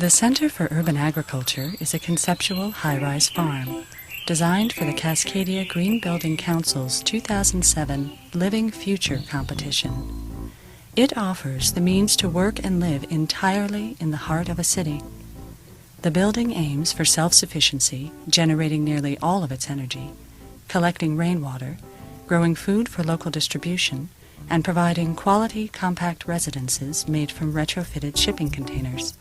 The Center for Urban Agriculture is a conceptual high-rise farm designed for the Cascadia Green Building Council's 2007 Living Future competition. It offers the means to work and live entirely in the heart of a city. The building aims for self-sufficiency, generating nearly all of its energy, collecting rainwater, growing food for local distribution, and providing quality, compact residences made from retrofitted shipping containers.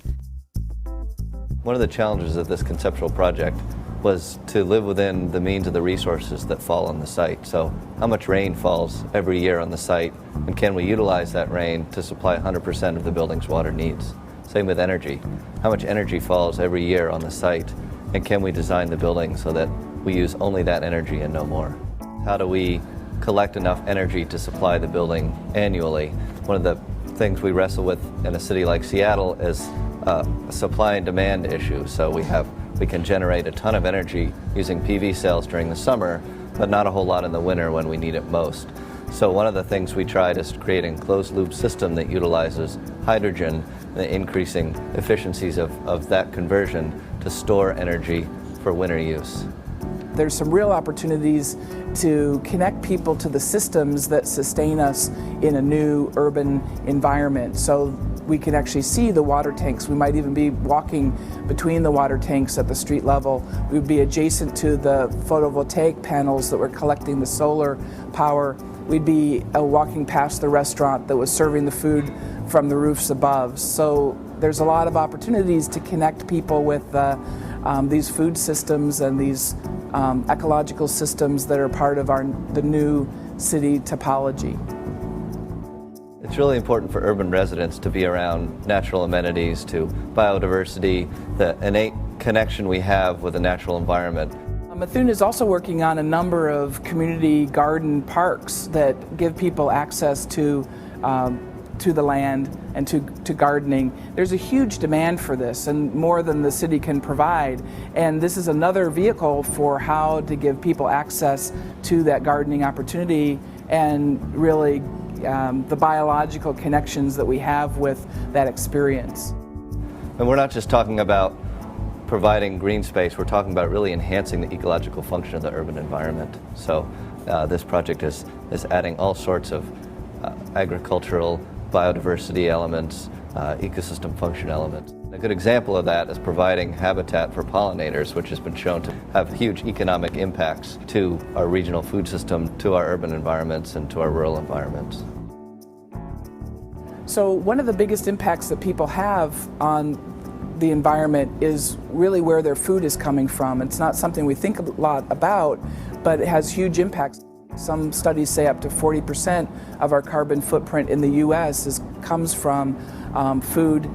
One of the challenges of this conceptual project was to live within the means of the resources that fall on the site. So how much rain falls every year on the site, and can we utilize that rain to supply 100% of the building's water needs? Same with energy. How much energy falls every year on the site, and can we design the building so that we use only that energy and no more? How do we collect enough energy to supply the building annually? One of the things we wrestle with in a city like Seattle is a supply and demand issue. So we can generate a ton of energy using PV cells during the summer, but not a whole lot in the winter when we need it most. So one of the things we tried is to create a closed loop system that utilizes hydrogen, increasing efficiencies of that conversion to store energy for winter use. There's some real opportunities to connect people to the systems that sustain us in a new urban environment. So we can actually see the water tanks. We might even be walking between the water tanks at the street level. We would be adjacent to the photovoltaic panels that were collecting the solar power. We'd be walking past the restaurant that was serving the food from the roofs above. So there's a lot of opportunities to connect people with these food systems and these ecological systems that are part of the new city topology. It's really important for urban residents to be around natural amenities, to biodiversity, the innate connection we have with the natural environment. Methuen is also working on a number of community garden parks that give people access to the land and to gardening. There's a huge demand for this, and more than the city can provide. And this is another vehicle for how to give people access to that gardening opportunity and really the biological connections that we have with that experience. And we're not just talking about providing green space, we're talking about really enhancing the ecological function of the urban environment. So this project is adding all sorts of agricultural, biodiversity elements, ecosystem function elements. A good example of that is providing habitat for pollinators, which has been shown to have huge economic impacts to our regional food system, to our urban environments, and to our rural environments. So one of the biggest impacts that people have on the environment is really where their food is coming from. It's not something we think a lot about, but it has huge impacts. Some studies say up to 40% of our carbon footprint in the U.S. comes from food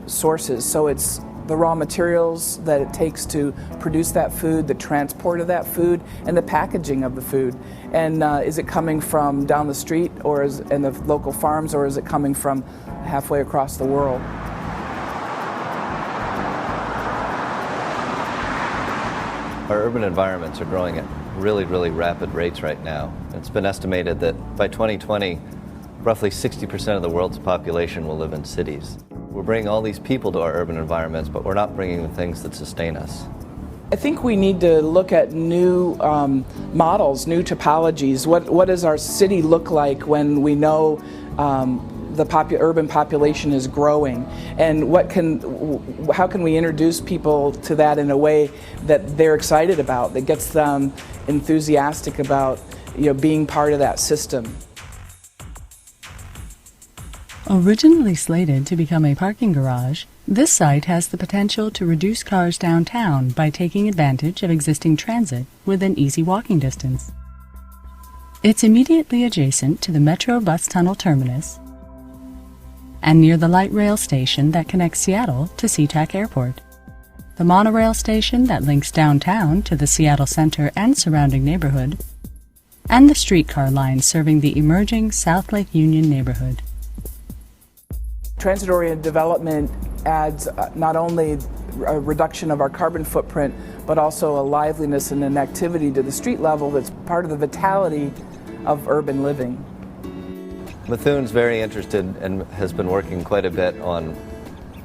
sources. So it's the raw materials that it takes to produce that food, the transport of that food, and the packaging of the food. And is it coming from down the street or in the local farms, or is it coming from halfway across the world? Our urban environments are growing at really rapid rates right now. It's been estimated that by 2020, roughly 60% of the world's population will live in cities. We're bringing all these people to our urban environments, but we're not bringing the things that sustain us. I think we need to look at new models, new topologies. What does our city look like when we know the urban population is growing, and how can we introduce people to that in a way that they're excited about, that gets them enthusiastic about being part of that system? Originally slated to become a parking garage, this site has the potential to reduce cars downtown by taking advantage of existing transit within easy walking distance. It's immediately adjacent to the Metro bus tunnel terminus and near the light rail station that connects Seattle to SeaTac Airport, the monorail station that links downtown to the Seattle Center and surrounding neighborhood, and the streetcar line serving the emerging South Lake Union neighborhood. Transit-oriented development adds not only a reduction of our carbon footprint, but also a liveliness and an activity to the street level that's part of the vitality of urban living. Methuen's very interested and has been working quite a bit on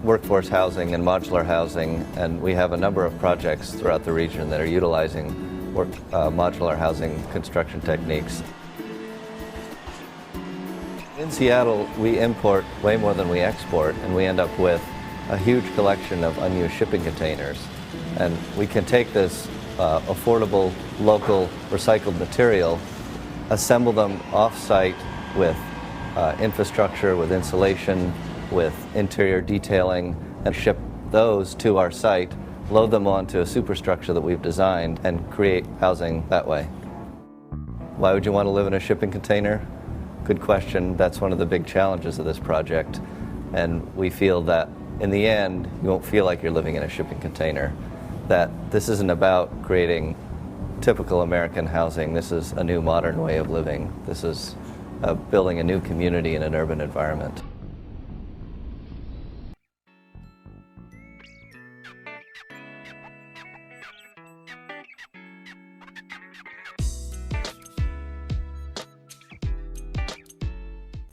workforce housing and modular housing, and we have a number of projects throughout the region that are utilizing modular housing construction techniques. In Seattle, we import way more than we export, and we end up with a huge collection of unused shipping containers. And we can take this affordable, local, recycled material, assemble them off-site with infrastructure, with insulation, with interior detailing, and ship those to our site, load them onto a superstructure that we've designed, and create housing that way. Why would you want to live in a shipping container? Good question. That's one of the big challenges of this project. And we feel that in the end, you won't feel like you're living in a shipping container. That this isn't about creating typical American housing. This is a new modern way of living. This is building a new community in an urban environment.